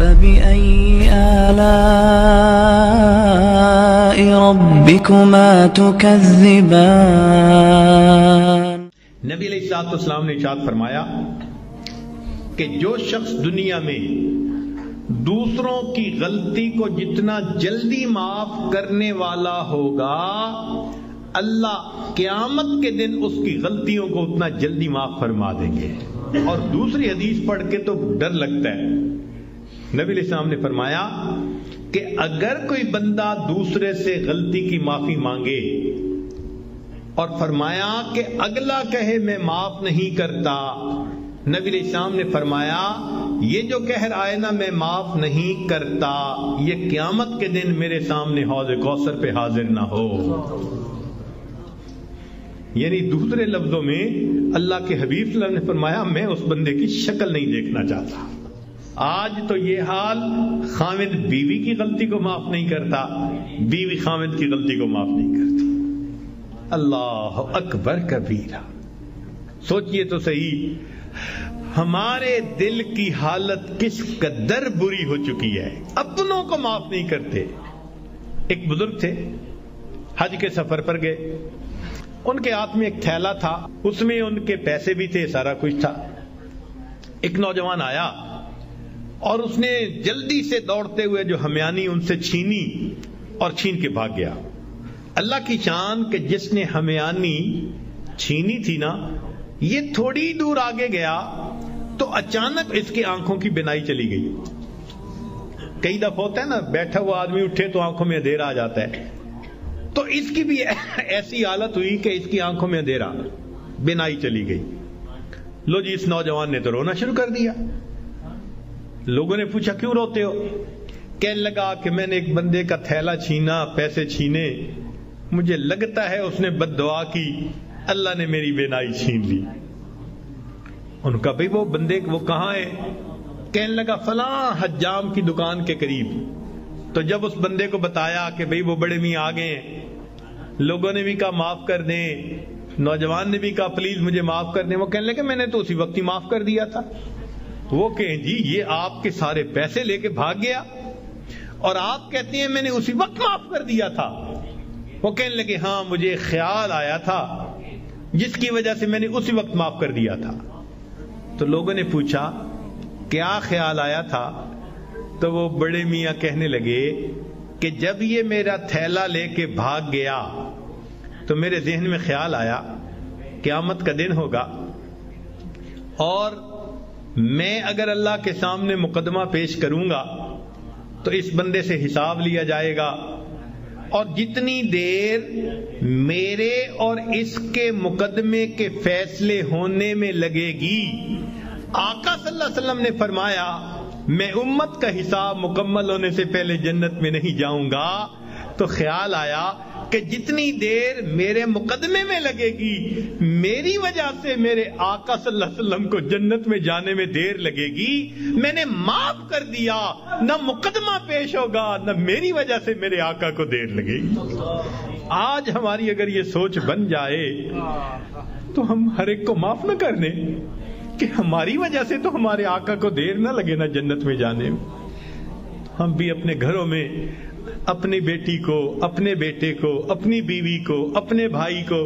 فبأي آلاء ربكما تكذبان۔ نبی علیہ الصلوۃ والسلام نے ارشاد فرمایا کہ جو شخص دنیا میں دوسروں کی غلطی کو جتنا جلدی معاف کرنے والا ہوگا، اللہ قیامت کے دن اس کی غلطیوں کو اتنا جلدی معاف فرما دیں گے۔ اور دوسری حدیث پڑھ کے تو ڈر لگتا ہے۔ نبی علیہ السلام نے فرمایا کہ اگر کوئی بندہ دوسرے سے غلطی کی معافی مانگے اور فرمایا کہ اگلا کہے میں معاف نہیں کرتا، نبی علیہ السلام نے فرمایا یہ جو کہہ رہا ہے نا میں معاف نہیں کرتا، یہ قیامت کے دن میرے سامنے حوض کوثر پہ حاضر نہ ہو۔ یعنی دوسرے لفظوں میں اللہ کے حبیب صلی اللہ علیہ وسلم نے فرمایا میں اس بندے کی شکل نہیں دیکھنا چاہتا۔ آج تو یہ حال، خاوند بیوی کی غلطی کو معاف نہیں کرتا، بیوی خاوند کی غلطی کو معاف نہیں کرتی۔ اللہ اکبر کبیرہ۔ سوچئے تو صحیح ہمارے دل کی حالت کس قدر بری ہو چکی ہے، اپنوں کو معاف نہیں کرتے۔ ایک بزرگ تھے، حج کے سفر پر گئے، ان کے ہاتھ میں ایک تھیلا تھا، اس میں ان کے پیسے بھی تھے، سارا کچھ تھا۔ ایک نوجوان آیا اور اس نے جلدی سے دوڑتے ہوئے جو ہمیانی ان سے چھینی اور چھین کے بھاگ گیا۔ اللہ کی شان کہ جس نے ہمیانی چھینی تھی نا، یہ تھوڑی دور آگے گیا تو اچانک اس کی آنکھوں کی بینائی چلی گئی۔ کئی دفعہ ہوتا ہے نا، بیٹھا ہوا آدمی اٹھے تو آنکھوں میں اندھیرا آ جاتا ہے، تو اس کی بھی ایسی حالت ہوئی کہ اس کی آنکھوں میں اندھیرا، بینائی چلی گئی۔ لو جی، اس نوجوان نے تو رونا شروع کر دیا۔ لوگوں نے پوچھا کیوں روتے ہو؟ کہنے لگا کہ میں نے ایک بندے کا تھیلا چھینا، پیسے چھینے، مجھے لگتا ہے اس نے بد دعا کی، اللہ نے میری بینائی چھین لی۔ ان کا بھئی وہ بندے وہ کہاں ہے؟ کہنے لگا فلاں حجام کی دکان کے قریب۔ تو جب اس بندے کو بتایا کہ بھئی وہ بڑے میاں آ گئے، لوگوں نے بھی کہا معاف کر دیں، نوجوان نے بھی کہا پلیز مجھے معاف کر دیں، وہ کہنے لگے میں نے تو اسی وقت ہی معاف کر دیا تھا۔ وہ کہیں جی یہ آپ کے سارے پیسے لے کے بھاگ گیا اور آپ کہتے ہیں میں نے اسی وقت معاف کر دیا تھا۔ وہ کہنے لگے ہاں مجھے خیال آیا تھا جس کی وجہ سے میں نے اسی وقت معاف کر دیا تھا۔ تو لوگوں نے پوچھا کیا خیال آیا تھا؟ تو وہ بڑے میاں کہنے لگے کہ جب یہ میرا تھیلا لے کے بھاگ گیا تو میرے ذہن میں خیال آیا قیامت کا دن ہوگا اور میں اگر اللہ کے سامنے مقدمہ پیش کروں گا تو اس بندے سے حساب لیا جائے گا، اور جتنی دیر میرے اور اس کے مقدمے کے فیصلے ہونے میں لگے گی، آقا صلی اللہ علیہ وسلم نے فرمایا میں امت کا حساب مکمل ہونے سے پہلے جنت میں نہیں جاؤں گا۔ تو خیال آیا کہ جتنی دیر میرے مقدمے میں لگے گی، میری وجہ سے میرے آقا صلی اللہ علیہ وسلم کو جنت میں جانے میں دیر لگے گی، میں نے معاف کر دیا، نہ مقدمہ پیش ہوگا نہ میری وجہ سے میرے آقا کو دیر لگے گی۔ آج ہماری اگر یہ سوچ بن جائے تو ہم ہر ایک کو معاف نہ کر دیں کہ ہماری وجہ سے تو ہمارے آقا کو دیر نہ لگے نا جنت میں جانے میں۔ ہم بھی اپنے گھروں میں اپنی بیٹی کو، اپنے بیٹے کو، اپنی بیوی کو، اپنے بھائی کو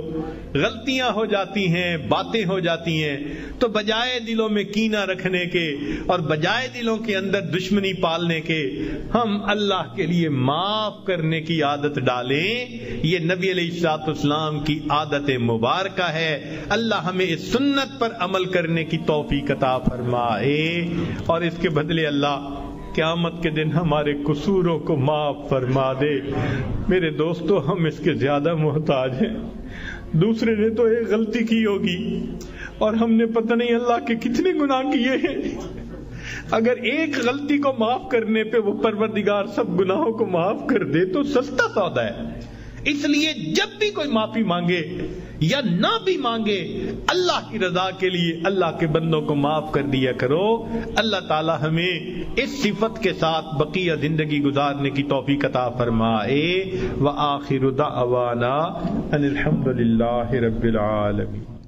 غلطیاں ہو جاتی ہیں، باتیں ہو جاتی ہیں، تو بجائے دلوں میں کینہ رکھنے کے اور بجائے دلوں کے اندر دشمنی پالنے کے، ہم اللہ کے لیے معاف کرنے کی عادت ڈالیں۔ یہ نبی علیہ الصلوۃ والسلام کی عادت مبارکہ ہے۔ اللہ ہمیں اس سنت پر عمل کرنے کی توفیق عطا فرمائے، اور اس کے بدلے اللہ قیامت کے دن ہمارے قصوروں کو معاف فرما دے۔ میرے دوستو، ہم اس کے زیادہ محتاج ہیں۔ دوسرے نے تو ایک غلطی کی ہوگی اور ہم نے پتہ نہیں اللہ کے کتنے گناہ کیے ہیں۔ اگر ایک غلطی کو معاف کرنے پہ وہ پروردگار سب گناہوں کو معاف کر دے تو سستا سودا ہے۔ اس لیے جب بھی کوئی معافی مانگے یا نہ بھی مانگے، اللہ کی رضا کے لیے اللہ کے بندوں کو معاف کر دیا کرو۔ اللہ تعالی ہمیں اس صفت کے ساتھ بقیہ زندگی گزارنے کی توفیق عطا فرمائے۔ وآخر دعوانا ان الحمد للہ رب العالمین۔